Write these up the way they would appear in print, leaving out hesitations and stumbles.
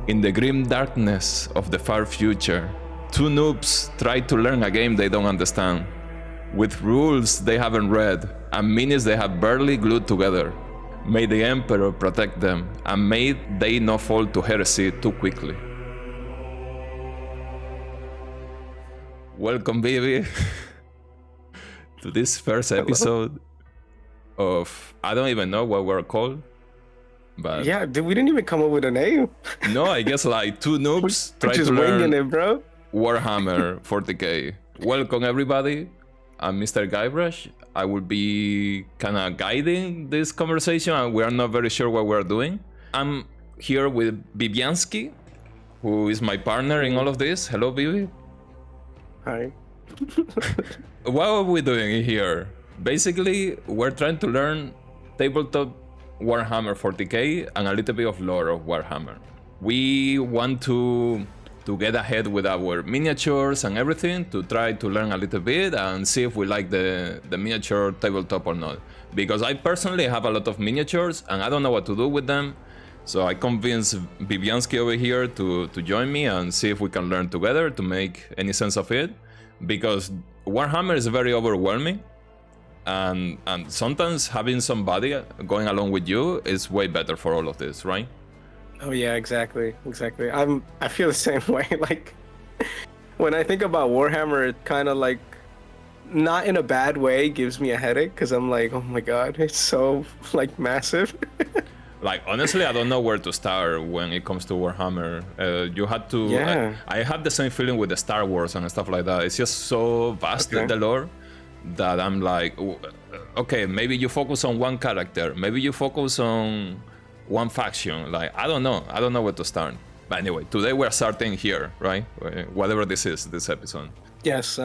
In the grim darkness of the far future, two noobs try to learn a game they don't understand, with rules they haven't read and meanings they have barely glued together. May the Emperor protect them, and may they not fall to heresy too quickly. Welcome, baby, to this first episode of, I don't even know what we're called. But yeah, dude, we didn't even come up with a name. No, I guess like two noobs We're try just to learn winging it, bro. Warhammer 40k. Welcome everybody. I'm MrGuybrush. I will be kind of guiding this conversation, and we are not very sure what we're doing. I'm here with Bibiansky, who is my partner in all of this. Hello, Bibi. Hi. What are we doing here? Basically, we're trying to learn tabletop Warhammer 40k and a little bit of lore of Warhammer. We want to get ahead with our miniatures and everything, to try to learn a little bit and see if we like the miniature tabletop or not. Because I personally have a lot of miniatures and I don't know what to do with them. So I convinced Bibiansky over here to join me and see if we can learn together to make any sense of it. Because Warhammer is very overwhelming. And sometimes having somebody going along with you is way better for all of this, right? Oh yeah, exactly. I feel the same way. Like when I think about Warhammer, it kind of like, not in a bad way, gives me a headache, because I'm like, oh my god, it's so like massive. Like honestly, I don't know where to start when it comes to Warhammer. You had to. Yeah. I have the same feeling with the Star Wars and stuff like that. It's just so vast, the lore, that I'm like, okay, maybe you focus on one character, maybe you focus on one faction. Like I don't know where to start. But anyway, today we're starting here, right? Whatever this is, this episode. Yes,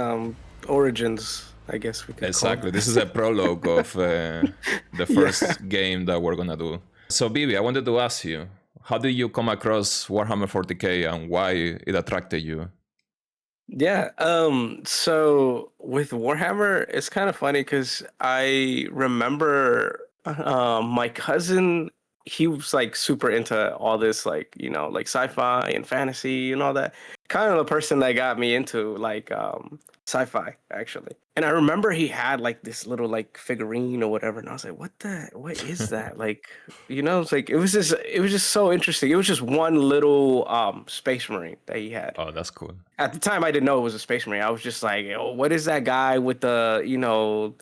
Origins, I guess we could Exactly. call it. This is a prologue of the first game that we're gonna do. So Bibi, I wanted to ask you, how did you come across Warhammer 40k and why it attracted you? Yeah, so with Warhammer, it's kind of funny because I remember my cousin, he was like super into all this, like, you know, like sci-fi and fantasy and all that. Kind of the person that got me into like sci-fi, actually. And I remember he had like this little like figurine or whatever, and I was like, what is that? Like, you know, it's like it was just so interesting. It was just one little space marine that he had. Oh, that's cool. At the time I didn't know it was a space marine. I was just like, oh, what is that guy with the, you know,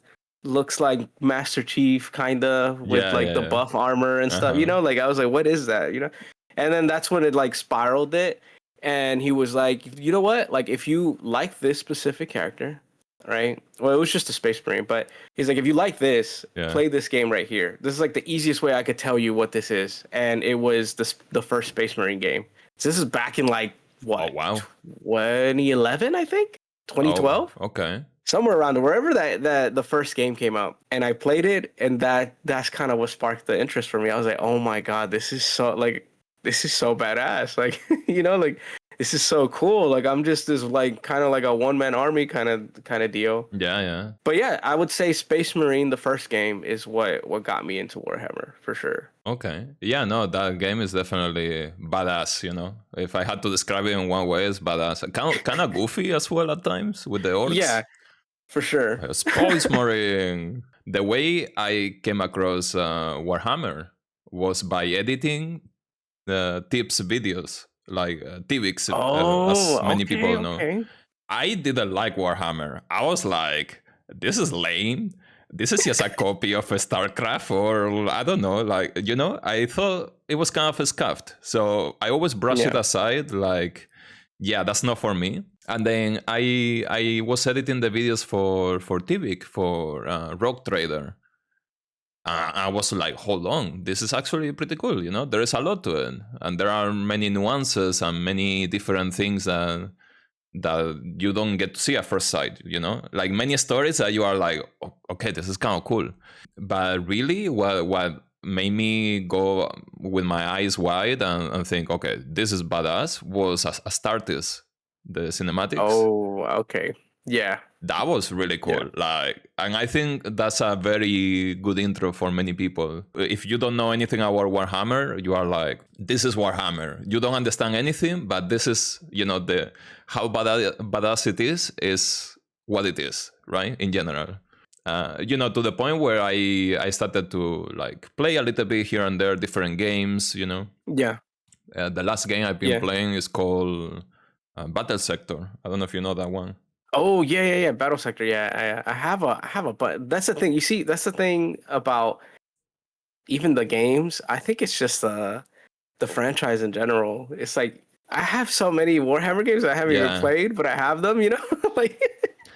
looks like Master Chief kinda with the buff armor and stuff, you know? Like I was like, what is that, you know? And then that's when it like spiraled it. And he was like, you know what? Like, if you like this specific character, right? Well, it was just a space marine, but he's like, if you like this, play this game right here. This is like the easiest way I could tell you what this is. And it was the first space marine game. So this is back in like, what? Oh, wow. 2011, I think? 2012? Oh, okay. Somewhere around there, wherever that the first game came out. And I played it, and that's kind of what sparked the interest for me. I was like, oh my God, this is so badass. Like, you know, like this is so cool. Like I'm just this like kind of like a one-man army kind of deal. Yeah. But yeah, I would say Space Marine, the first game, is what got me into Warhammer for sure. Okay. Yeah, no, that game is definitely badass, you know. If I had to describe it in one way, it's badass. Kind of goofy as well at times with the orcs. Yeah, for sure. Space Marine. The way I came across Warhammer was by editing the tips videos, like Tvix, as many people know. Okay. I didn't like Warhammer. I was like, this is lame. This is just a copy of a StarCraft, or I don't know, like, you know, I thought it was kind of scuffed. So I always brushed it aside, like, yeah, that's not for me. And then I was editing the videos for Tvik, for Rogue Trader. I was like, hold on, this is actually pretty cool, you know? There is a lot to it. And there are many nuances and many different things that you don't get to see at first sight, you know? Like many stories that you are like, okay, this is kind of cool. But really, what made me go with my eyes wide and think, okay, this is badass, was Astartes, the cinematics. Oh, okay. Yeah. That was really Yeah. cool. Like, and I think that's a very good intro for many people. If you don't know anything about Warhammer, you are like, this is Warhammer. You don't understand anything, but this is, the how badass it is what it is, right? In general. To the point where I started to like play a little bit here and there, different games. Yeah. The last game I've been Yeah. playing is called Battle Sector. I don't know if you know that one. Oh yeah, yeah, yeah. Battle Sector. Yeah, I have a. But that's the thing. You see, that's the thing about even the games. I think it's just the franchise in general. It's like I have so many Warhammer games I haven't even Yeah. played, but I have them. Like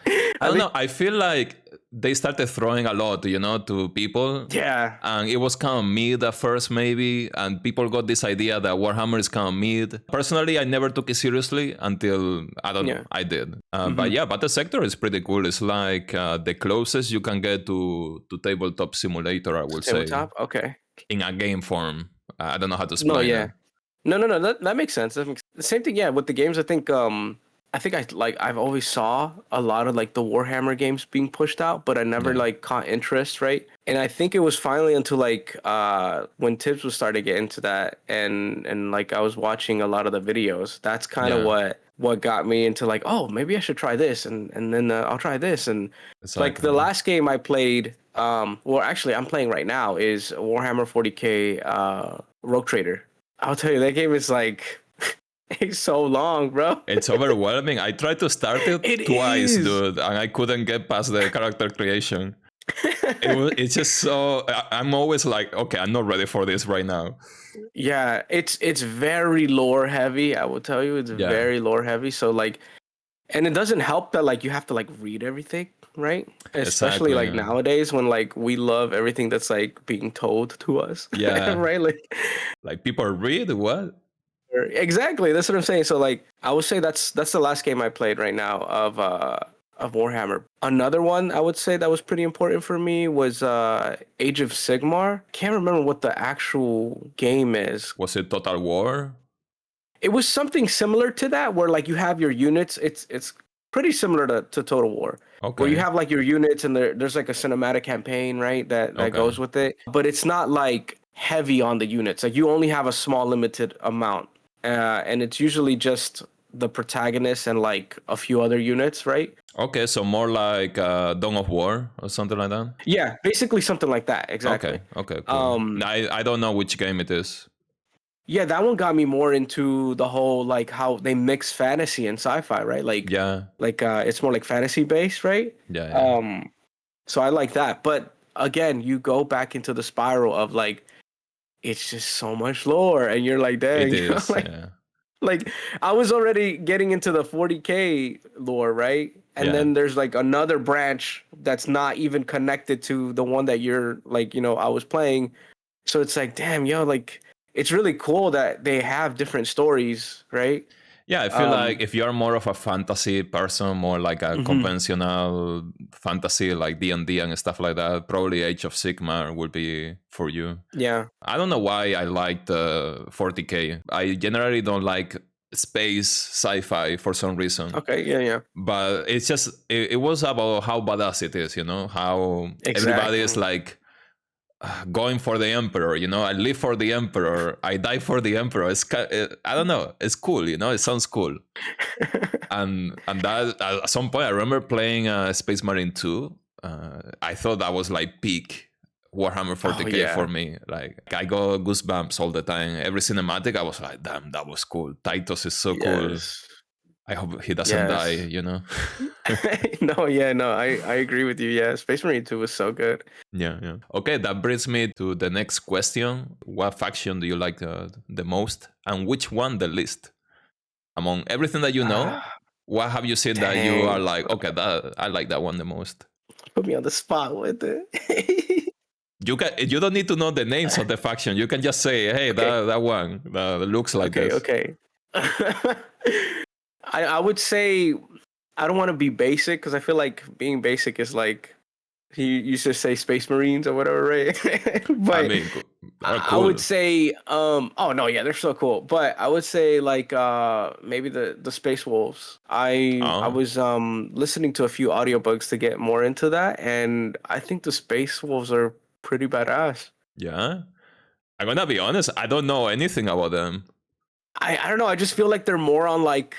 I at don't least. know. I feel like they started throwing a lot, to people. Yeah. And it was kind of mid at first, maybe. And people got this idea that Warhammer is kind of mid. Personally, I never took it seriously until, I don't know, Yeah. I did. Hmm. But yeah, Battle Sector is pretty cool. It's like the closest you can get to Tabletop Simulator, I would say, Tabletop. Okay. in a game form. I don't know how to No. explain it. Yeah. No. No. No. That makes sense. The same thing. Yeah. With the games, I think I've always saw a lot of like the Warhammer games being pushed out, but I never Yeah. like caught interest, right? And I think it was finally until like when Tibbs was starting to get into that, and like I was watching a lot of the videos. That's kind of Yeah. what got me into like, oh, maybe I should try this, and then I'll try this. And like the Exactly. last game I played, well, actually I'm playing right now is Warhammer 40K Rogue Trader. I'll tell you, that game is like it's so long, bro. It's overwhelming. I tried to start it It twice, is. dude, and I couldn't get past the character creation. It's just so. I'm always like, okay, I'm not ready for this right now. Yeah, it's very lore heavy. I will tell you, it's Yeah, very lore heavy. So like, and it doesn't help that like you have to like read everything, right? Especially exactly. like Yeah, nowadays when like we love everything that's like being told to us, yeah. right? Like, Like people read what? exactly. That's what I'm saying. So like, I would say that's the last game I played right now of Warhammer. Another one I would say that was pretty important for me was Age of Sigmar. Can't remember what the actual game is. Was it Total War? It was something similar to that, where like you have your units. It's pretty similar to Total War, where you Okay, have like your units and there's like a cinematic campaign, right? That okay, goes with it. But it's not like heavy on the units. Like you only have a small limited amount, and it's usually just the protagonist and like a few other units, right? okay. So more like Dawn of War or something like that. Yeah, basically something like that. Exactly. Okay, okay, cool. Um, I don't know which game it is. yeah, that one got me more into the whole like how they mix fantasy and sci-fi, right? Yeah, It's more like fantasy based, right? yeah, yeah. Um, so I like that. But again, you go back into the spiral of like it's just so much lore, and you're like, It dang, is. like Yeah, like I was already getting into the 40K lore, right? And yeah. then there's like another branch that's not even connected to the one that you're like, I was playing. So it's like, damn, yo, like it's really cool that they have different stories, right? Yeah, I feel like Um, if you're more of a fantasy person, more like a mhm, conventional fantasy like D&D and stuff like that, probably Age of Sigmar would be for you. yeah. I don't know why I liked 40K. I generally don't like space sci-fi for some reason. Okay. Yeah. Yeah. But it's just, it was about how badass it is, how everybody is Exactly. like going for the emperor. I live for the emperor, I die for the emperor. I don't know, it's cool. It sounds cool. And that at some point I remember playing Space Marine 2. I thought that was like peak Warhammer Oh 40K for yeah. me. Like I got goosebumps all the time. Every cinematic I was like, damn, that was cool. Titus is so cool. Yes. I hope he doesn't Yes. die. No. Yeah. No. I agree with you. Yeah. Space Marine 2 was so good. Yeah, yeah. Okay, that brings me to the next question. What faction do you like the most, and which one the least? Among everything that you know, Ah, what have you seen that you are dang. like, okay, that I like that one the most? Put me on the spot with it. You don't need to know the names of the faction. You can just say, hey, Okay. that one that looks like Okay. this. Okay. I would say I don't want to be basic because I feel like being basic is like He used to say Space Marines or whatever, right? I But mean, they're I would cool. say, oh no, yeah, they're so cool. But I would say like maybe the Space Wolves. I Oh, was listening to a few audiobooks to get more into that, and I think the Space Wolves are pretty badass. yeah. I'm gonna be honest. I don't know anything about them. I don't know. I just feel like they're more on like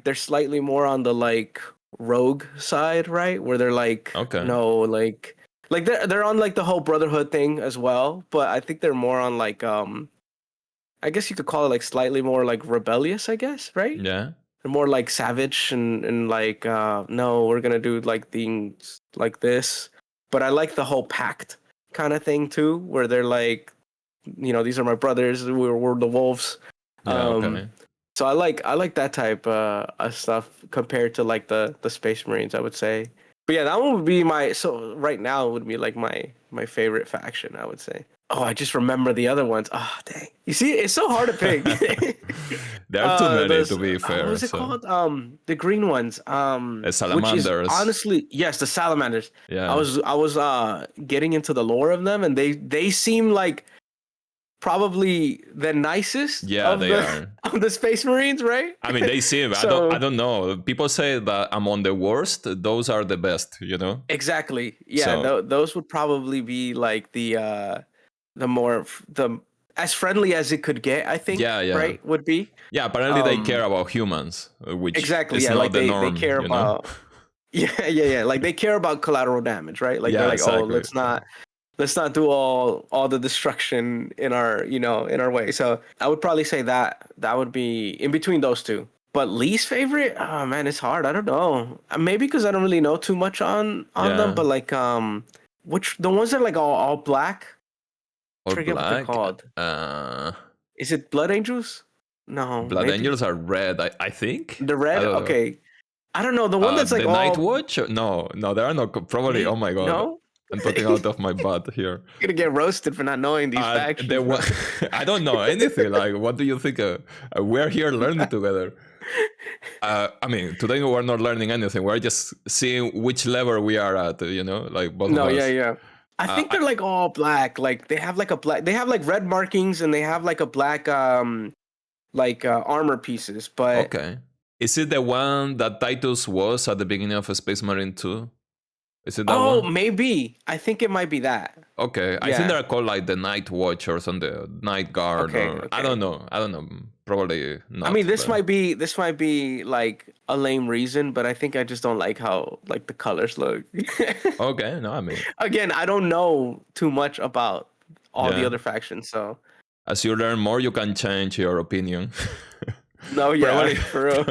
they're slightly more on the like rogue side, right? Where they're like Okay. no like they're on like the whole brotherhood thing as well, but I think they're more on like I guess you could call it like slightly more like rebellious, I guess, right? Yeah. They're more like savage and like no, we're gonna do like things like this. But I like the whole pact kind of thing too, where they're like, these are my brothers, we're the wolves. Yeah. Um, Okay. so I like that type of stuff compared to like the Space Marines, I would say. But yeah, that one would be so right now it would be like my favorite faction, I would say. Oh, I just remember the other ones. Oh, dang. You see, it's so hard to pick. There are too many to Those be what fair. was it So called? The green ones. Which is salamanders. honestly, yes, the salamanders. I Yeah. was I was getting into the lore of them, and they seem like probably the nicest Yeah, of they the are. of the Space Marines, right? I mean, they seem. I So don't know. People say that among the worst, those are the best. exactly, yeah, So those would probably be like the more the as friendly as it could get, I think, yeah, yeah, right? Would be yeah. Apparently, they care um about humans, which exactly, is yeah, not like the they norm. care about yeah, like they care about collateral damage, right? Like they're Yeah, like, oh, exactly. let's not do all the destruction in our in our way. So I would probably say that would be in between those two. But least favorite, oh man, it's hard. I don't know. Maybe because I don't really know too much on them. Yeah, But like which the ones that are like all black. or Forget what they're black. called. Is it Blood Angels? No, Blood maybe angels are red. I think. the I red. don't know. Okay, I don't know. The one that's like The Night all Watch? No, no, there are no. Probably. Oh my god, no. I'm talking out of my butt here. Gonna get roasted for not knowing these The factions, bro. one, I don't know anything. Like, what do you think? We're here learning together. I mean, today we're not learning anything. We're just seeing which level we are at. Like both of No, yeah, us. yeah. I Uh, think I, they're like all black. Like they have like red markings and they have like a black like armor pieces. But okay. Is it the one that Titus was at the beginning of Space Marine 2? Is it that oh, one? maybe. I think it might be that. Okay, I think Yeah. they're called like the Night Watch or something, Night Guard, Okay, or I don't okay. know. I don't know. Probably I mean, not, this but might be like a lame reason, but I think I just don't like how like the colors look. okay. No, I mean, Again, I don't know too much about all the yeah. other factions, so As you learn more, you can change your opinion. no, yeah, probably, for real.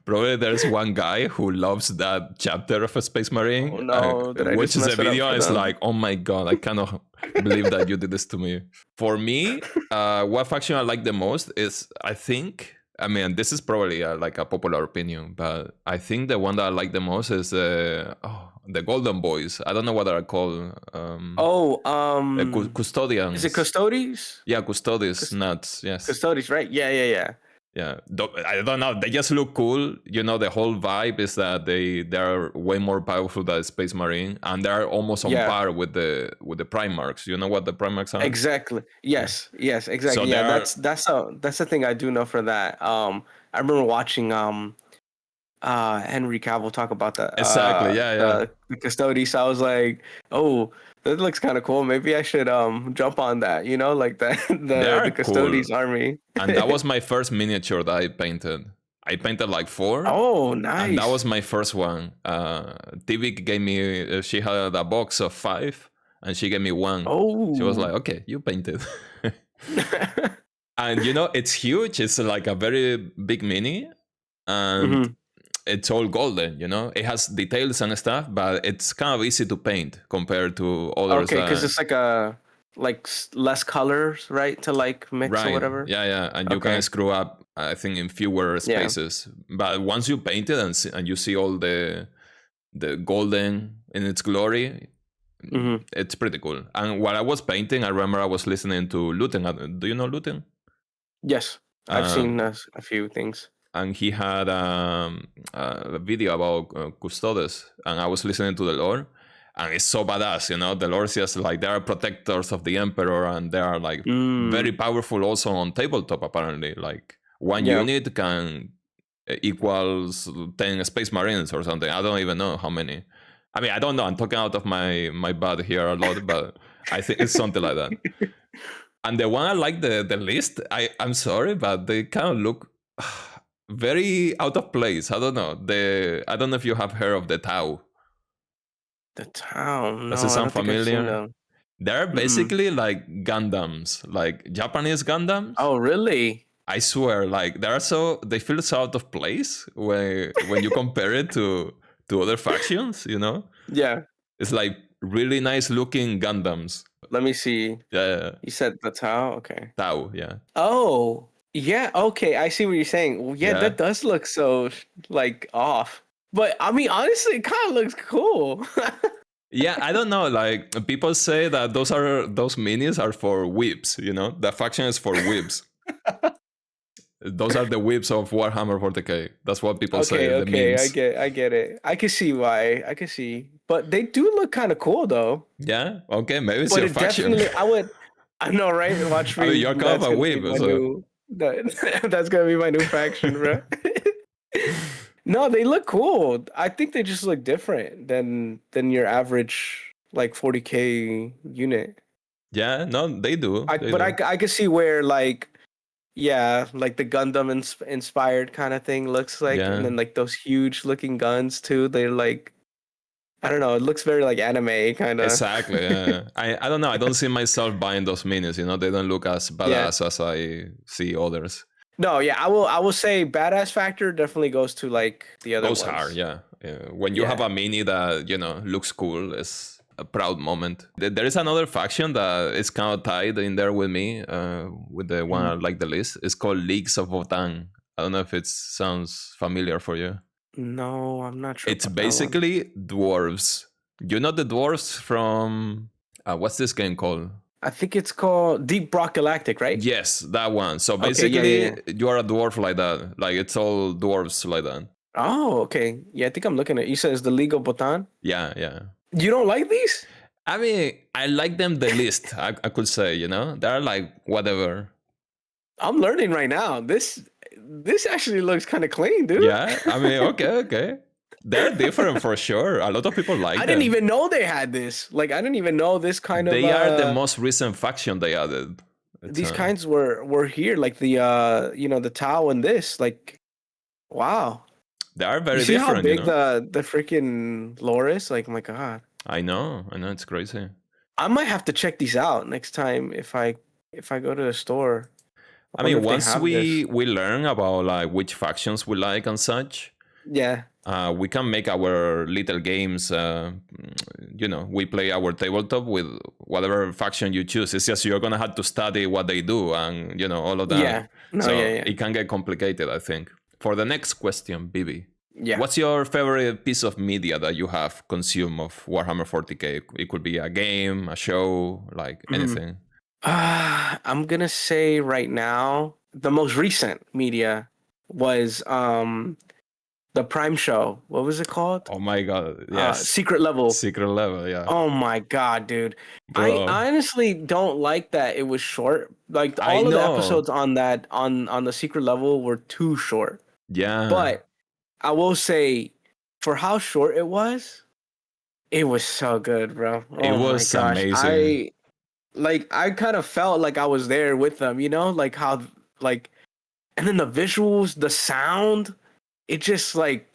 probably there's one guy who loves that chapter of a Space Oh Marine and no, did I just watches the mess it up video for and is them? like, "Oh my god, I cannot believe that you did this to me." For me, what faction I like the most is, I think, I mean, this is probably like a popular opinion, but I think the one that I like the most is the Golden Boys. I don't know what they're called. Oh, is it Custodians. Custodes? Yeah, Custodes, Cus- nuts. Yes. Custodes, right? Yeah, yeah, yeah. Yeah, I don't know. They just look cool. The whole vibe is that they are way more powerful than Space Marine, and they're almost on Yeah, par with the Primarchs. You know what the Primarchs are? exactly. Yeah. Yes, yes, So exactly. Yeah, they're that's the thing I do know for that. I remember watching Henry Cavill talk about exactly, yeah, yeah. the Custodes. I was like, oh, that looks kind of cool. Maybe I should jump on that. Like that They the are cool, Custodes army. and that was my first miniature that I painted. I painted like four, Oh, and that was nice. my first one. Tivik gave me. She had a box of 5, and she gave me one. She was like, Oh. "Okay, you painted." And it's huge. It's like a very big mini, and hmm it's all golden. It has details and stuff, but it's kind of easy to paint compared to others. Okay, because it's like less colors, right? To like mix or Right, whatever. yeah, yeah, and you can Okay. screw up, I think, in fewer Yeah. spaces. But once you paint it and you see all the golden in its glory, hmm it's pretty cool. And while I was painting, I remember I was listening to Luten. Do you know Luten? Yes, I've Um, seen a few things. and he had a video about Custodes, and I was listening to the lore, and it's so badass. The lords just like they are protectors of the emperor, and they are like very powerful also on tabletop. Apparently, like one Yeah. unit can equals 10 space marines or something. I don't even know how many. I mean, I don't know. I'm talking out of my butt here a lot, but I think it's something like that. And the one I like the least, I'm sorry, but they kind of look very out of place. I don't know. I don't know if you have heard of the Tau. The town. Does No, it I sound don't think I've seen familiar? them. They're basically like Gundams, like Japanese Gundams. Oh, really? I swear, like they feel so out of place when you compare it to other factions. Yeah. It's like really nice looking Gundams. Let me see. Yeah, You said the Tau? Okay. Tau, yeah. Oh, yeah. Okay. I see what you're saying. Well, yeah, Yeah. that does look so like off. But I mean, honestly, it kind of looks cool. Yeah, I don't know. Like people say that those minis are for whips. The faction is for whips. Those are the whips of Warhammer 40k. That's what people say. The Okay. memes. I get it. I can see why. I can see. But they do look kind of cool though. Yeah. Okay. Maybe it's But your it faction. definitely, I know, right? Watch me. I mean, you're kind of a whip. So. That's gonna be my new faction, bro. No, they look cool. I think they just look different than your average like 40k unit. Yeah. No, they do. I can see where like like the Gundam inspired kind of thing looks like, Yeah. and then like those huge looking guns too. They're like, I don't know. It looks very like anime kind of. Exactly. Yeah. I don't know. I don't see myself buying those minis. They don't look as badass as I see others. No, yeah, I will say badass factor definitely goes to like the other Those ones. are, yeah. When you have a mini that looks cool, it's a proud moment. There is another faction that is kind of tied in there with me, with the one I like the least. It's called Leagues of Votan. I don't know if it sounds familiar for you. No, I'm not sure. It's basically dwarves. You know the dwarves from what's this game called? I think it's called Deep Rock Galactic, right? Yes, that one. So basically, you are a dwarf like that. Like it's all dwarves like that. Oh, okay. Yeah, I think I'm looking at. You said it's the League of Botan. Yeah, yeah. You don't like these? I mean, I like them the least. I could say, they're like whatever. I'm learning right now. This actually looks kind of clean, dude. Yeah, I mean, okay. They're different for sure. A lot of people like them. I didn't even know they had this. Like, I didn't even know this kind of. They are the most recent faction they added. These kinds were here, like the the Tau and this. Like, wow. They are very different. How big the freaking lore is? Like, oh my god. I know, it's crazy. I might have to check these out next time if I go to the store. I mean, once we learn about like which factions we like and such, yeah, we can make our little games. We play our tabletop with whatever faction you choose. It's just you're gonna have to study what they do and all of that. Yeah, It can get complicated, I think. For the next question, Bibi. Yeah. What's your favorite piece of media that you have consumed of Warhammer 40k? It could be a game, a show, like anything. I'm gonna say right now the most recent media was the Prime show. What was it called? Oh my god! Yes. Secret Level. Secret Level. Yeah. Oh my god, dude! Bro. I honestly don't like that it was short. Like all of the episodes on that on the Secret Level were too short. Yeah. But I will say, for how short it was so good, bro. It was amazing. I kind of felt like I was there with them, like how, like, and then the visuals, the sound, it just like,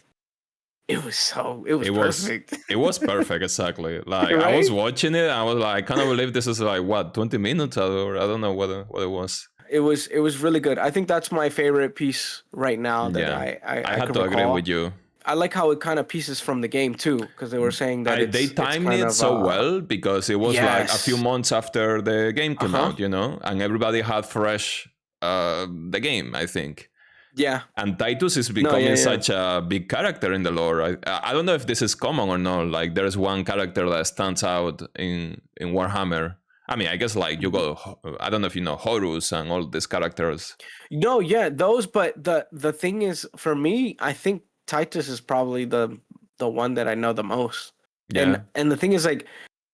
it was perfect. It was perfect, exactly. Like right? I was watching it, I was like, I can't believe this is like what 20 minutes or I don't know what it was. It was really good. I think that's my favorite piece right now that I have to agree with you. I like how it kind of pieces from the game too, because they were saying that they timed it so well because it was like a few months after the game came out, and everybody had fresh the game, I think. Yeah. And Titus is becoming such a big character in the lore. I don't know if this is common or not. Like there's one character that stands out in Warhammer. I mean, I guess like you go, I don't know if you know Horus and all these characters. No, yeah, those. But the thing is, for me, I think Titus is probably the one that I know the most. Yeah. And the thing is, like,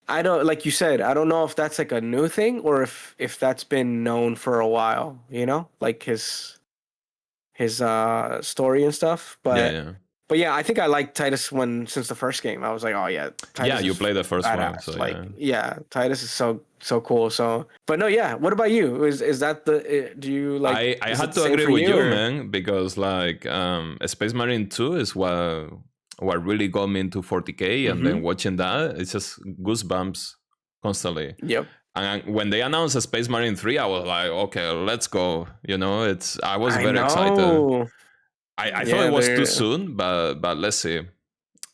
I don't, like you said, I don't know if that's like a new thing or if that's been known for a while, you know, like his story and stuff. Yeah, yeah. But yeah, I think I liked Titus when since the first game. I was like, oh yeah, Yeah, Titus you is play the first one, so badass. Like, yeah. yeah, Titus is so cool. So, but no, yeah. What about you? Is that the? Do you like? I Is it had the to same agree for with you? you, Or? man, because like Space Marine 2 is what really got me into 40K, and then Mm-hmm. watching that, it's just goosebumps constantly. Yep. And when they announced a Space Marine 3, I was like, okay, let's go. You know, I was I very excited. know. I thought it Yeah, was too they're. soon, but let's see.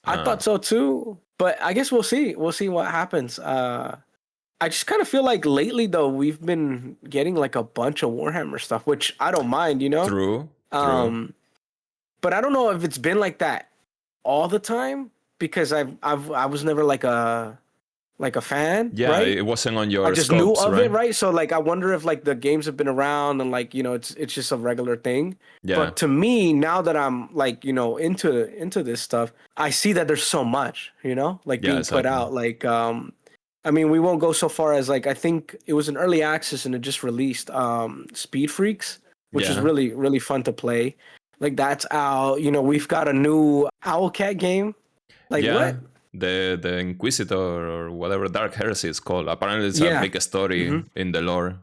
I Uh, thought so too, but I guess we'll see. We'll see what happens. I just kind of feel like lately though we've been getting like a bunch of Warhammer stuff, which I don't mind, you know. true, true. Um, but I don't know if it's been like that all the time because I was never like a fan, Yeah, right? it wasn't on I your just knew scopes, of it, right? right? So like I wonder if like the games have been around and like, you know, it's just a regular thing. Yeah, But to me, now that I'm like, you know, into this stuff, I see that there's so much, you know, like yeah, being put exactly. out. Like I mean, we won't go so far as like I think it was an early access and it just released Speed Freaks, which is Yeah, really, really fun to play. Like that's out, you know, we've got a new Owlcat game. Like yeah. what? The Inquisitor or whatever Dark Heresy is called. Apparently, it's a Yeah. big story hmm in the lore.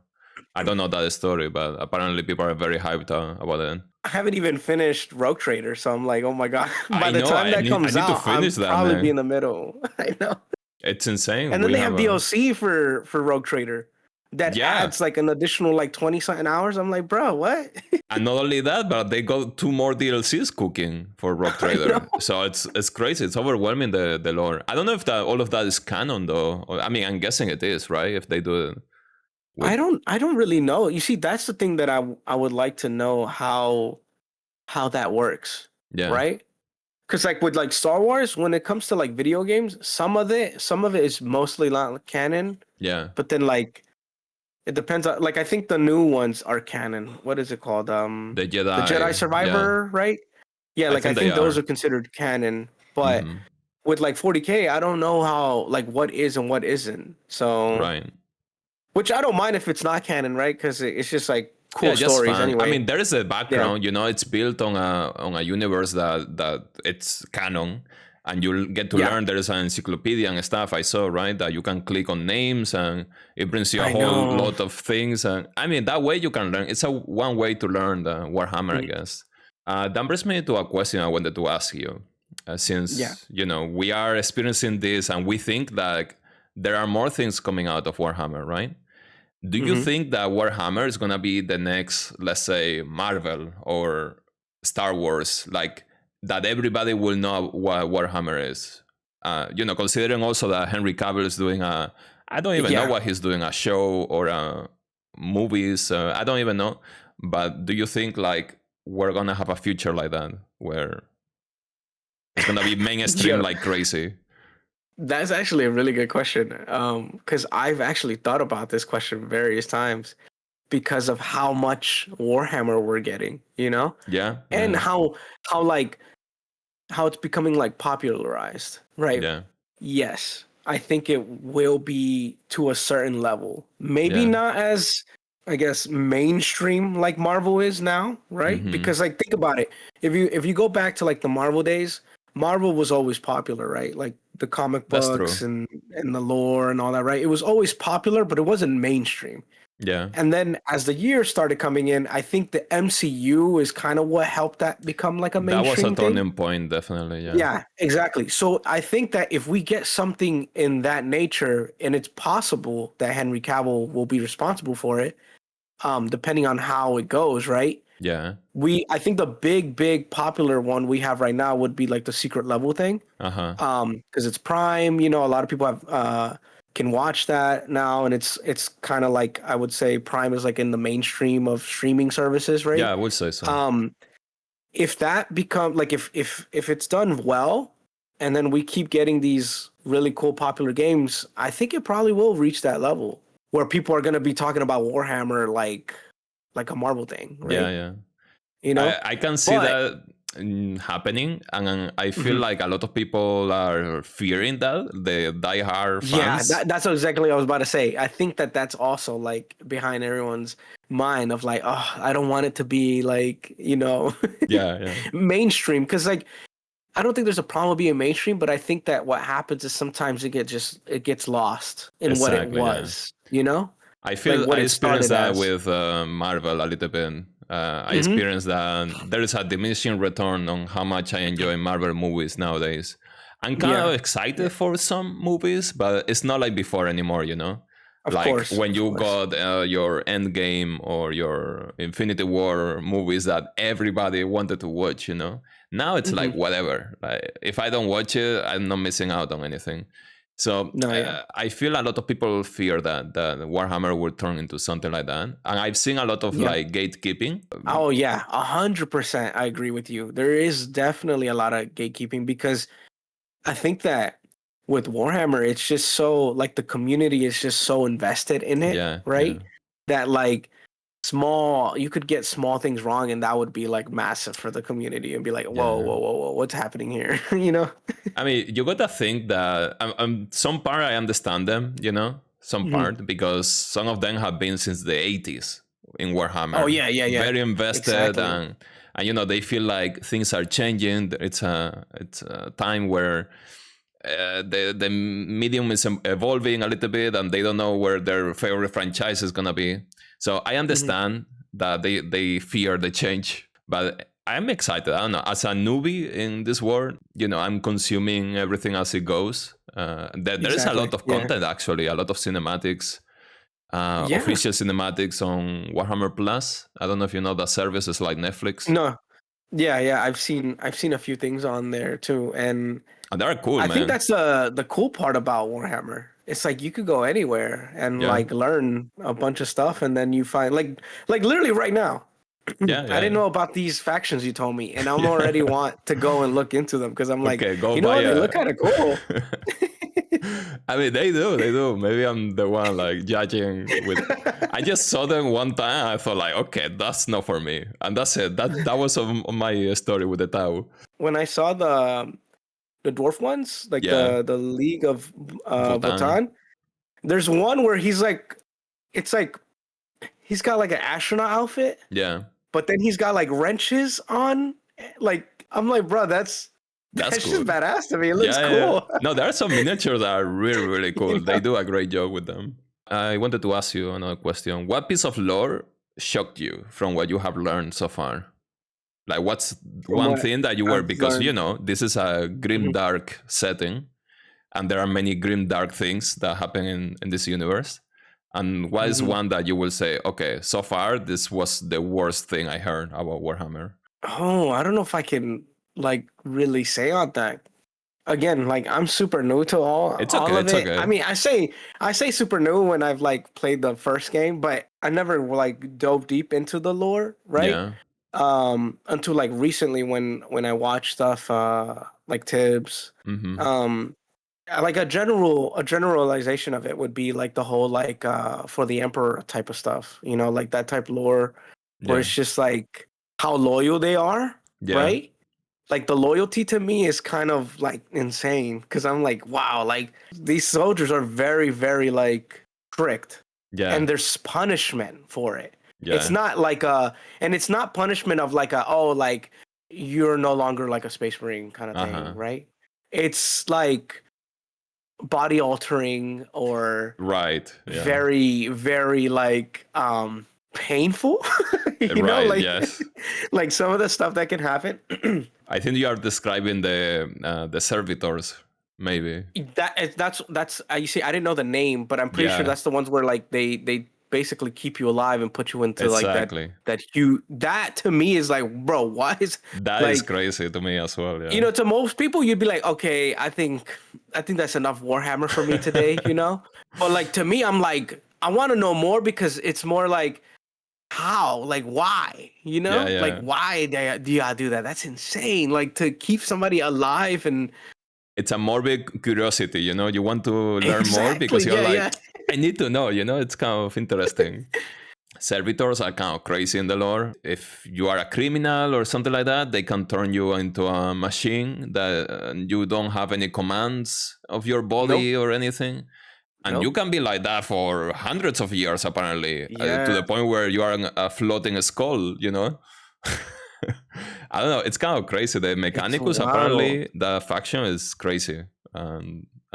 I don't know that story, but apparently people are very hyped about it. I haven't even finished Rogue Trader, so I'm like, oh my god. By I the know. time I that need. I comes need to out, finish I'm that, probably be in man. the middle. I know. It's insane. And then We they have have a DLC for Rogue Trader that yeah, adds like an additional like 20 something hours. I'm like, bro, what? and not only that, but they got two more DLCs cooking for Rock I Trader. know. So it's crazy. It's overwhelming the lore. I don't know if that all of that is canon though. I mean, I'm guessing it is, right? If they do it with I don't really know. You see, that's the thing that I would like to know how that works, yeah, right? Because like with like Star Wars, when it comes to like video games, some of it is mostly not canon, yeah, but then like it depends on like I think the new ones are canon. What is it called? the The Jedi Jedi. Yeah, Survivor, right? Yeah, I like I think they think those are. are considered canon. But Hmm. with like 40K, I don't know how like what is and what isn't. So, Right. which I don't mind if it's not canon, right? Because it's just like Yeah, cool just stories fun. I anyway. mean, there is a Yeah, background. You know, it's built on a universe that it's canon, and you'll get to yeah, learn. There is an encyclopedia and stuff I saw, right? That you can click on names, and it brings you a I whole know. lot of things. And I mean, that way you can learn. It's a one way to learn the Warhammer, I Mm, guess. That brings me to a question I wanted to ask you. yeah. Since we are experiencing this, and we think that there are more things coming out of Warhammer, right? Do you hmm think that Warhammer is gonna be the next, let's say, Marvel or Star Wars, like that everybody will know what Warhammer is? Considering also that Henry Cavill is doing I don't even know Yeah. what he's doing, a show or movies. I don't even know. But do you think like we're gonna have a future like that where it's gonna be mainstream Yo, like crazy? that's actually a really good question. Because I've actually thought about this question various times because of how much Warhammer we're getting, you know, Yeah, and yeah, how like how it's becoming like popularized, right? yeah, Yes, I think it will be to a certain level. Maybe yeah. not as I guess mainstream like Marvel is now, right? Mm-hmm. Because like think about it. If you go back to like the Marvel days, Marvel was always popular, right? Like the comic That's true. books and the lore and all that, right? It was always popular, but it wasn't mainstream. Yeah. And then as the years started coming in, I think the MCU is kind of what helped that become like a That was a mainstream thing. turning point, definitely. Yeah. Yeah, exactly. So I think that if we get something in that nature, and it's possible that Henry Cavill will be responsible for it, depending on how it goes, right? Yeah. I think the big popular one we have right now would be like the secret level thing, Uh huh. because it's Prime. You know, a lot of people have can watch that now, and it's kind of like I would say Prime is like in the mainstream of streaming services, Yeah, right? I would say so. Um, if that become like if it's done well and then we keep getting these really cool popular games, I think it probably will reach that level where people are going to be talking about Warhammer like a Marvel thing, Yeah, right? yeah. You know? I can see But that. happening, and I feel like a lot of people are fearing that, the diehard Yeah, fans. that's exactly what I was about to say. I think that that's also like behind everyone's mind of like, oh, I don't want it to be like, Yeah. mainstream. Because like, I don't think there's a problem with being mainstream, but I think that what happens is sometimes it gets lost in what it Exactly, yeah. was, I like feel what I it experienced started that as. with Marvel a little bit. I Hmm. experienced that there is a diminishing return on how much I enjoy Marvel movies nowadays. I'm kind of Yeah, excited yeah, for some movies, but it's not like before anymore, you know? of Like course, when of you course. got your Endgame or your Infinity War movies that everybody wanted to watch, you know? Now it's like Hmm. whatever. Like if I don't watch it, I'm not missing out on anything. So No, yeah. I feel a lot of people fear that Warhammer will turn into something like that, and I've seen a lot of Yeah. like gatekeeping. Oh yeah, 100%. I agree with you. There is definitely a lot of gatekeeping because I think that with Warhammer, it's just so like the community is just so invested in it, Yeah, right? That like you could get small things wrong and that would be like massive for the community and be like, whoa, yeah. whoa, whoa, whoa, what's happening here? You know? I mean, you gotta think that some part I understand them, you know, some Hmm. part because some of them have been since the 80s in Oh Warhammer, yeah, yeah, yeah. very invested, Exactly. and you know they feel like things are changing. It's a time where the medium is evolving a little bit, and they don't know where their favorite franchise is gonna be. So I Hmm. understand that they fear the change, but I'm excited. I don't know. As a newbie in this world, you know, I'm consuming everything as it goes. There is a Exactly. lot of Yeah. content actually, a lot of cinematics, Yeah. official cinematics on Warhammer Plus. I don't know if you know that service is like Netflix, No. Yeah, yeah. I've seen a few things on there too, and and they're cool, I think man. that's the cool part about Warhammer. It's like you could go anywhere and Yeah, like learn a bunch of stuff, and then you find like literally right now. yeah, I yeah, didn't know about these factions you told me, and I'm already yeah. want to go and look into them because I'm like, Okay, go you know buy what, they a. look kind of cool. I mean, they do. Maybe I'm the one like judging with. I just saw them one time. I thought like, okay, that's not for me, and that's it. That was my story with the Tau. When I saw the dwarf ones, like Yeah, the League of Votan. Votan, there's one where he's like, it's like he's got like an astronaut outfit, Yeah, but then he's got like wrenches on. Like I'm like, bro, that's that's that's just cool. badass to me. It looks Yeah. cool. No, there are some miniatures that are really You cool. They know? do a great job with them. I wanted to ask you another question. What piece of lore shocked you from what you have learned so far? Like, what's From one what thing that you were, I've because you learned. know this is a grim Mhm. dark setting, and there are many grim dark things that happen in this universe. And what is Mhm. one that you will say, okay, so far this was the worst thing I heard about Warhammer? Oh, I don't know if I can like really say on that. Again, like I'm super new to all It's all okay. of It's it. I okay. mean, I say super new when I've like played the first game, but I never like dove deep into the lore, right? Yeah. Until like recently when I watched stuff like Tibbs. Mm-hmm. Um like a generalization of it would be like the whole like for the Emperor type of stuff, like that type lore where Yeah. it's just like how loyal they are, Yeah. right? Like the loyalty to me is kind of like insane because I'm like, wow, like these soldiers are very, very like strict Yeah. and there's punishment for it. It's Yeah. not like and it's not punishment of like oh, like you're no longer like a space marine kind of Uh thing, huh. right? It's like body altering or Right. Yeah. very, very like painful, Right. like Yes. like some of the stuff that can happen. I think you are describing the servitors, maybe. That's you see, I didn't know the name, but I'm pretty sure Yeah. that's the ones where like they basically keep you alive and put you into like Exactly. that to me is like, bro, why is That is like, crazy to me as well. Yeah. to most people you'd be like, okay, I think that's enough Warhammer for me today, but like to me, I'm like, I want to know more because it's more like how, like why, Yeah. like Yeah. why do you do that? That's insane. Like to keep somebody alive and It's a morbid curiosity. You know, you want to learn more exactly, because you're yeah, yeah. like, I need to know. You know, it's kind of interesting. Servitors are kind of crazy in the lore. If you are a criminal or something like that, they can turn you into a machine that you don't have any commands of your body Nope. or anything. And you Nope. can be like that for hundreds of years, apparently, to Yeah. the point where you are a floating skull, you know? I don't know. It's kind of crazy. The It's Mechanicus, wild. apparently, the faction is crazy.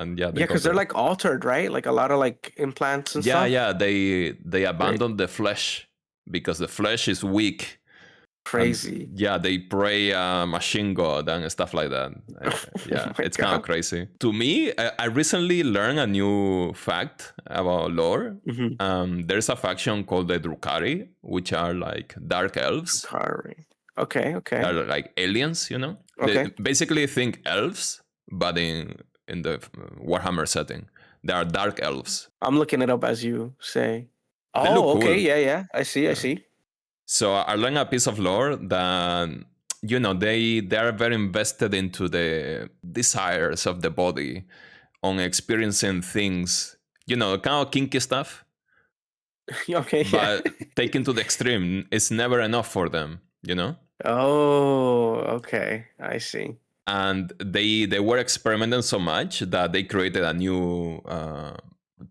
And yeah, they Yeah, got because they're the... like altered, right? Like a lot of like implants and Yeah, stuff. yeah. They Great. abandon the flesh because the flesh is weak. And Crazy. yeah, they pray machine god and stuff like that. Oh Yeah, my it's kind of god. crazy. To me, I recently learned a new fact about lore. Mm-hmm. There's a faction called the Drukhari, which are like dark elves. Drukari. Okay, okay. They're like aliens, you know. They Okay. basically think elves, but in the Warhammer setting, they are dark elves. I'm looking it up as you say. They look Oh, okay. cool. Yeah, yeah. I see. I Yeah. see. So I learned a piece of lore that, you know, they are very invested into the desires of the body, on experiencing things, you know, kind of kinky stuff, Okay, yeah. but taken to the extreme, it's never enough for them, you know. Oh, okay. I see. And they were experimenting so much that they created a new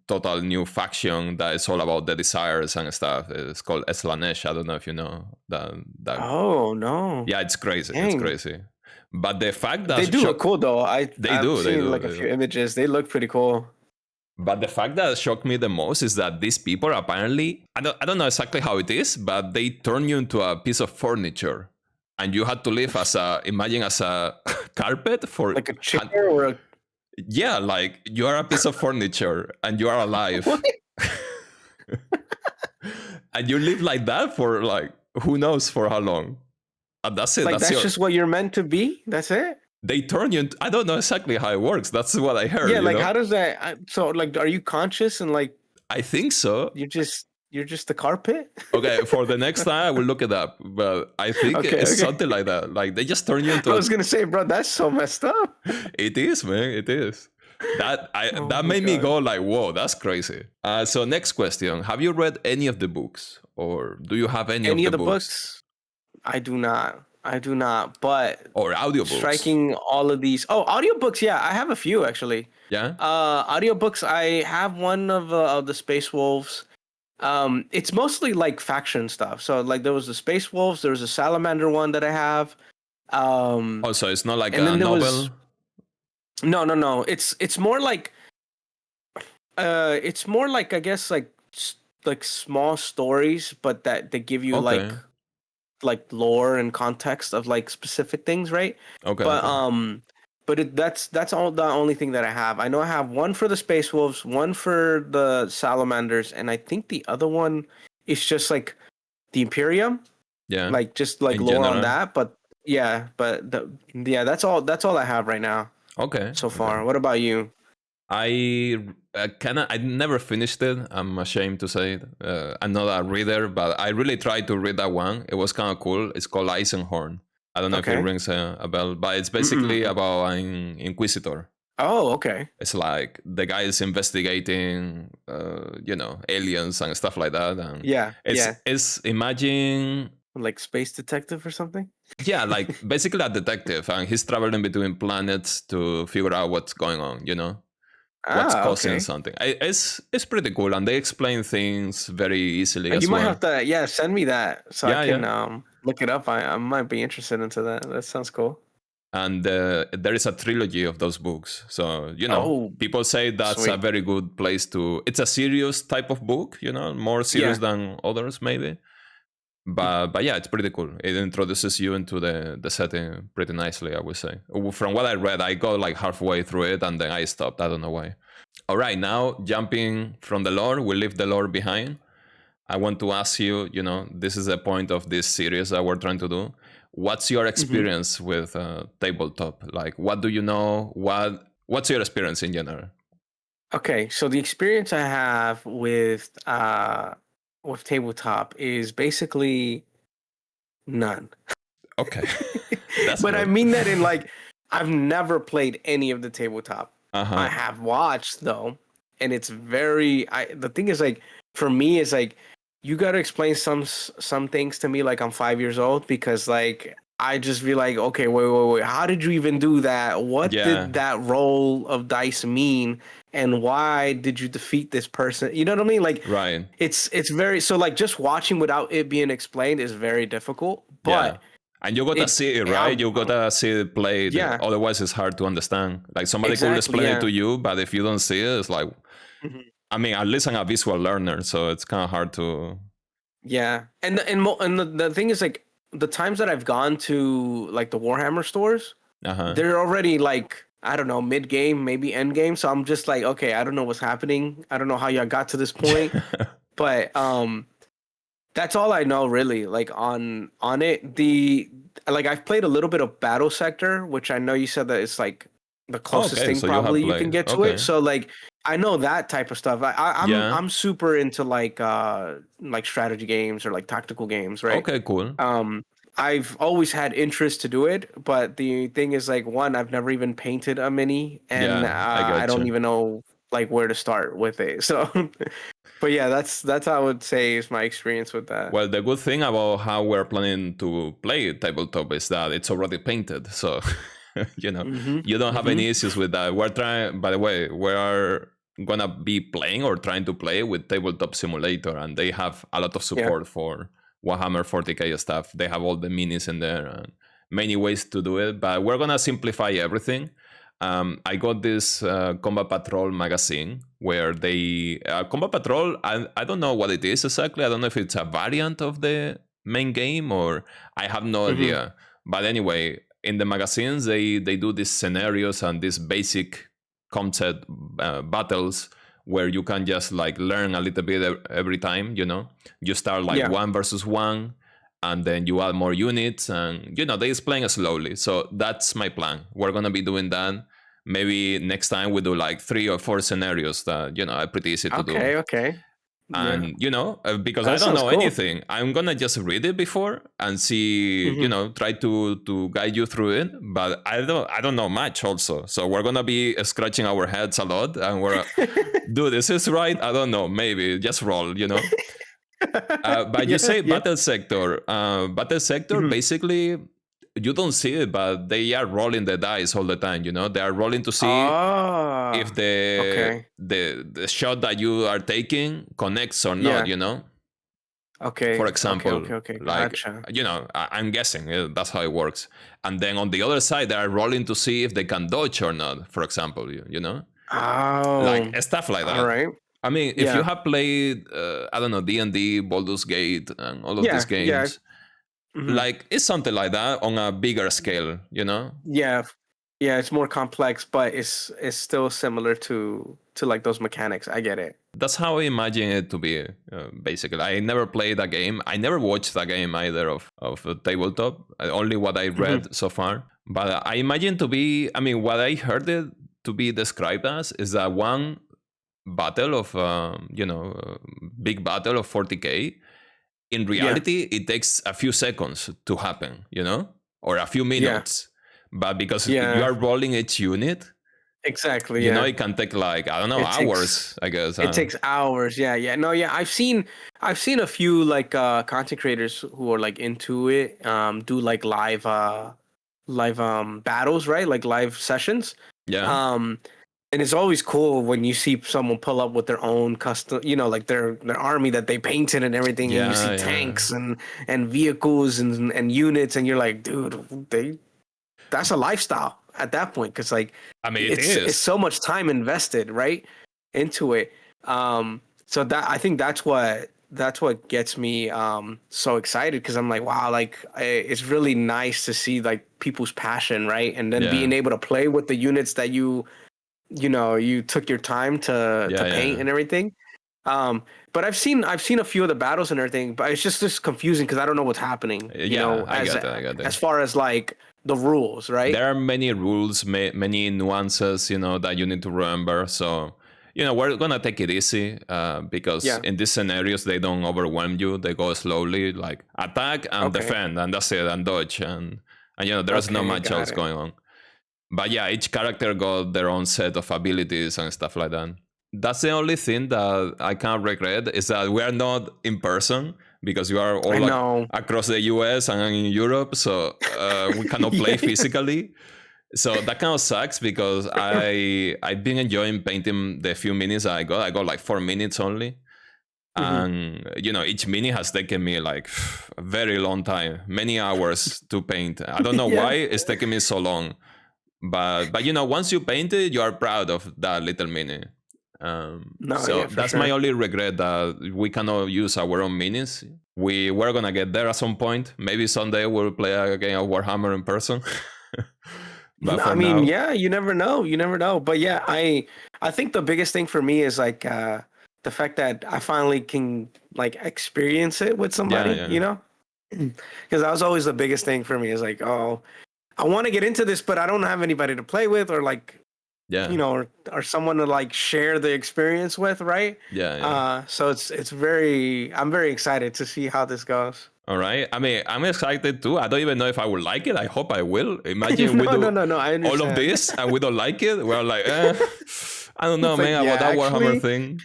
total new faction that is all about the desires and stuff. It's called Slanesh. I don't know if you know that. Oh no. Yeah, it's crazy. It's Dang. crazy. But the fact They that do look cool though. they I've do, they seen do, like a they few do. images. They look pretty cool. But the fact that shocked me the most is that these people apparently, I don't know exactly how it is, but they turn you into a piece of furniture, and you had to live as imagine as a carpet for Like a chair or a yeah, like you are a piece of furniture and you are alive. what? And you live like that for like who knows for how long. And that's it. Like That's that's your... just what you're meant to be? That's it? They turn you into... I don't know exactly how it works. That's what I heard, Yeah, you like know? how does that so like are you conscious and like I think so. you're just the carpet? Okay, for the next time I will look it up. But I think Okay, it's okay. something like that. Like they just turn you into I was gonna say, bro, that's so messed up. It is, man. It is. Oh That my made me God. go like, whoa, that's crazy. So next question: have you read any of the books, or do you have any Any of of the the books books? I do not. I do not. But or audiobooks? striking all of these. Oh, audiobooks. Yeah, I have a few actually. Yeah. Audiobooks. I have one of the Space Wolves. It's mostly like faction stuff. So like there was the Space Wolves. There was a Salamander one that I have. Oh, so it's not like And a then there novel. was no. It's more like it's more like I guess like small stories, but that they give you Okay. like lore and context of like specific things, right? Okay. But Okay. that's all the only thing that I have. I know I have one for the Space Wolves, one for the Salamanders, and I think the other one is just like the Imperium, Yeah. like just like In lore on general. that. But yeah, that's all I have right now Okay. so Okay. far. What about you? I never finished it. I'm ashamed to say it. I'm not a reader, but I really tried to read that one. It was kind of cool. It's called Eisenhorn. I don't know if it Okay. rings a bell, but it's basically Mm-mm. about an inquisitor. Oh, okay. It's like the guy is investigating, aliens and stuff like that. And Yeah, yeah. it's imagine, Like space detective or something? yeah, like basically a detective, and he's traveling between planets to figure out what's going on. You know, what's Ah, causing okay. something. It's pretty cool, and they explain things very easily You as might have well. to, yeah, send me that so I Yeah, can yeah. look it up. I might be interested into that. That sounds cool. And there is a trilogy of those books, so Oh, people say that's a sweet. very good place to... it's a serious type of book, more serious Yeah. than others maybe, but yeah, it's pretty cool. It introduces you into the setting pretty nicely, I would say. From what I read, I got like halfway through it and then I stopped. I don't know why. All right, now jumping from the lore, we leave the lore behind. I want to ask you, this is the point of this series that we're trying to do. What's your Hmm. experience with tabletop? Like, what do you know? What's your experience in general? Okay, so the experience I have with tabletop is basically none. Okay, that's But I good. mean that in like I've never played any of the tabletop. I Uh-huh. have watched though, and it's very the thing is like for me is like you got to explain some things to me like I'm 5 years old, because like I just be like, okay, wait, how did you even do that? What Yeah, did that roll of dice mean? And why did you defeat this person? You know what I mean? Like right. it's very, so like just watching without it being explained is very difficult. Yeah. But And you gotta see it, right? You gotta see it played. yeah, Otherwise, it's hard to understand. Like somebody could exactly, explain it yeah. to you, but if you don't see it, it's like, Mhm. I mean, at least I'm a visual learner, so it's kind of hard to. Yeah, and the thing is, like, the times that I've gone to like the Warhammer stores, Uh they're already like, I don't know, mid game, maybe end game. So I'm just like, okay, I don't know what's happening. I don't know how y'all got to this point, huh. but that's all I know really. Like on it, the like I've played a little bit of Battle Sector, which I know you said that it's like the closest Okay, thing so you have probably you can played. get to it. Okay. So like I know that type of stuff. Yeah. I'm super into like strategy games or like tactical games, right? Okay, cool. Um, I've always had interest to do it, but the thing is, like, one, I've never even painted a mini, and Yeah, I I get don't you. even know like where to start with it. So, but yeah, that's how I would say is my experience with that. Well, the good thing about how we're planning to play tabletop is that it's already painted. So, Mm-hmm. you don't have Mm-hmm. any issues with that. We're trying, by the way, we are gonna be playing or trying to play with Tabletop Simulator, and they have a lot of Yeah. support for Warhammer 40k stuff. They have all the minis in there and many ways to do it, but we're gonna simplify everything. I got this Combat Patrol magazine where they Combat Patrol. I don't know what it is exactly. I don't know if it's a variant of the main game or I have no Mm-hmm. idea. But anyway, in the magazines they do these scenarios and these basic concept battles where you can just like learn a little bit every time. You start like Yeah. 1 versus 1 and then you add more units and they explain it slowly. So that's my plan. We're gonna be doing that. Maybe next time we do like 3 or 4 scenarios that are pretty easy to do. Okay. Okay. Yeah. And because I That don't sounds know cool. anything, I'm gonna just read it before and see, Mm-hmm. try to guide you through it. But I don't know much also, so we're gonna be scratching our heads a lot and we're dude, is this right? I don't know, maybe just roll. But you Yeah. say Yeah. battle sector. Battle sector, Mm-hmm. basically, you don't see it, but they are rolling the dice all the time. They are rolling to see if Ah. the Okay. the the shot that you are taking connects or not. Yeah. For Okay. Okay. example, Okay. Okay. like Gotcha. I'm guessing that's how it works. And then on the other side, they are rolling to see if they can dodge or not. For example, like Oh. stuff like All that. right. I mean, if you Yeah. have played, I don't know, D&D, Baldur's Gate, and all of these Yeah. Yeah. games, Mhm. like it's something like that on a bigger scale. Yeah. Yeah, it's more complex, but it's still similar to like those mechanics. I get it. That's how I imagine it to be, basically. I never played a game. I never watched a game either of a tabletop, only what I Hmm. read so far. But I imagine to be, I mean, what I heard it to be described as is that one battle of, big battle of 40k. In Yeah. reality, it takes a few seconds to happen, or a few Yeah. minutes. But because you Yeah. are rolling each unit, Exactly. Yeah. it can take like, I don't know, It takes hours, I guess. it takes hours. Yeah. Yeah. No, yeah. I've seen a few like content creators who are like into it do like live battles, right? Like live sessions. Yeah. Um and it's always cool when you see someone pull up with their own custom, like their army that they painted and everything, and you see Yeah, yeah. tanks and vehicles and units, and you're like, dude, that's a lifestyle at that point, because like I mean, it it's is. so much time invested, right, into it. So that, I think that's what gets me so excited, because I'm like, wow, like it's really nice to see like people's passion, right, and then Yeah. being able to play with the units that you took your time to Yeah, paint yeah. and everything. But I've seen a few of the battles and everything, but it's just confusing because I don't know what's happening, Yeah, I as got that. I got as that. far as like the rules, right? There are many rules, many nuances, that you need to remember. So, we're gonna take it easy because Yeah. in these scenarios they don't overwhelm you. They go slowly, like attack and Okay. defend, and that's it, and dodge, and there's not Okay, much got else it. going on. But yeah, each character got their own set of abilities and stuff like that. That's the only thing that I can't regret is that we are not in person because you are I all know. across the US and in Europe, so we cannot play Yeah. physically. So that kind of sucks because I've been enjoying painting the few minutes I got. I got like 4 minutes only, Mhm. and each mini has taken me like a very long time, many hours to paint. I don't know Yeah. why it's taking me so long, but once you paint it, you are proud of that little mini. No, So yeah, for that's my sure. only regret, that we cannot use our own minis. We were gonna get there at some point. Maybe someday we'll play a game of Warhammer in person. But I for mean, now, yeah, you never know. You never know. But yeah, I think the biggest thing for me is like the fact that I finally can like experience it with yeah, somebody, yeah, you know? Because that was always the biggest thing for me is like, oh, I want to get into this, but I don't have anybody to play with or like, yeah, or someone to like share the experience with, right? yeah, yeah. So I'm very excited to see how this goes. All right. I mean, I'm excited too. I don't even know if I will like it. I hope I will. Imagine we do No, I all of understand. this and we don't like it. We're like, I don't know, It's like, man, yeah, about that Warhammer actually, thing.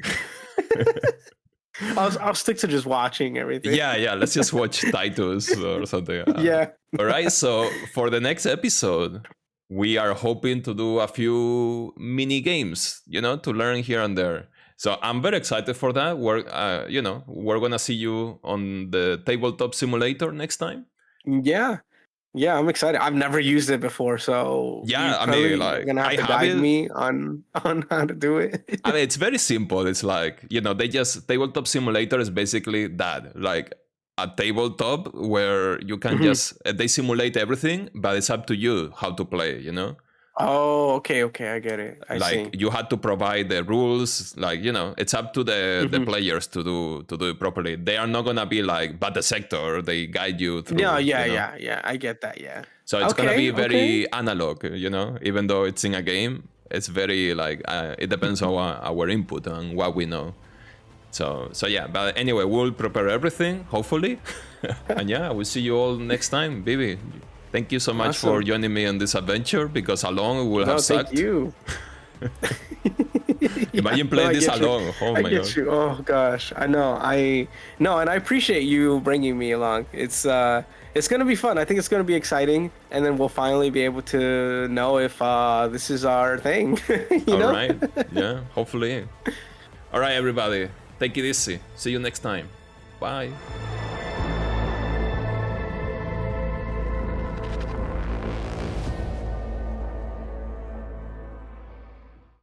I'll stick to just watching everything. Yeah, yeah. Let's just watch titles or something. Yeah. All right. So for the next episode, we are hoping to do a few mini games, to learn here and there. So I'm very excited for that. We're gonna see you on the tabletop simulator next time. Yeah. Yeah, I'm excited. I've never used it before, so you Yeah, I mean, probably are like gonna have I to have guide it. me on how to do it. I mean, it's very simple. It's like, they just tabletop simulator is basically that, like a tabletop where you can Mhm. just they simulate everything, but it's up to you how to play. Oh, okay, I get it. I Like see. you had to provide the rules, like it's up to the Mhm. players to do it properly. They are not gonna be like but the sector, they guide you No, through. yeah. I get that. Yeah. So it's gonna be Okay. very analog. Even though it's in a game, it's very like it depends on our input and what we know. So yeah, but anyway, we'll prepare everything hopefully, and yeah, we'll see you all next time, Bibi. Thank you so much for Awesome. joining me on this adventure because alone it would have No, thank sucked. you. Yeah, Imagine no, playing I this get you. alone. Oh I my god. get you. Oh gosh, I know. No, and I appreciate you bringing me along. It's gonna be fun. I think it's gonna be exciting, and then we'll finally be able to know if this is our thing. You All know? right. Yeah, hopefully. All right, everybody. Take it easy. See you next time. Bye.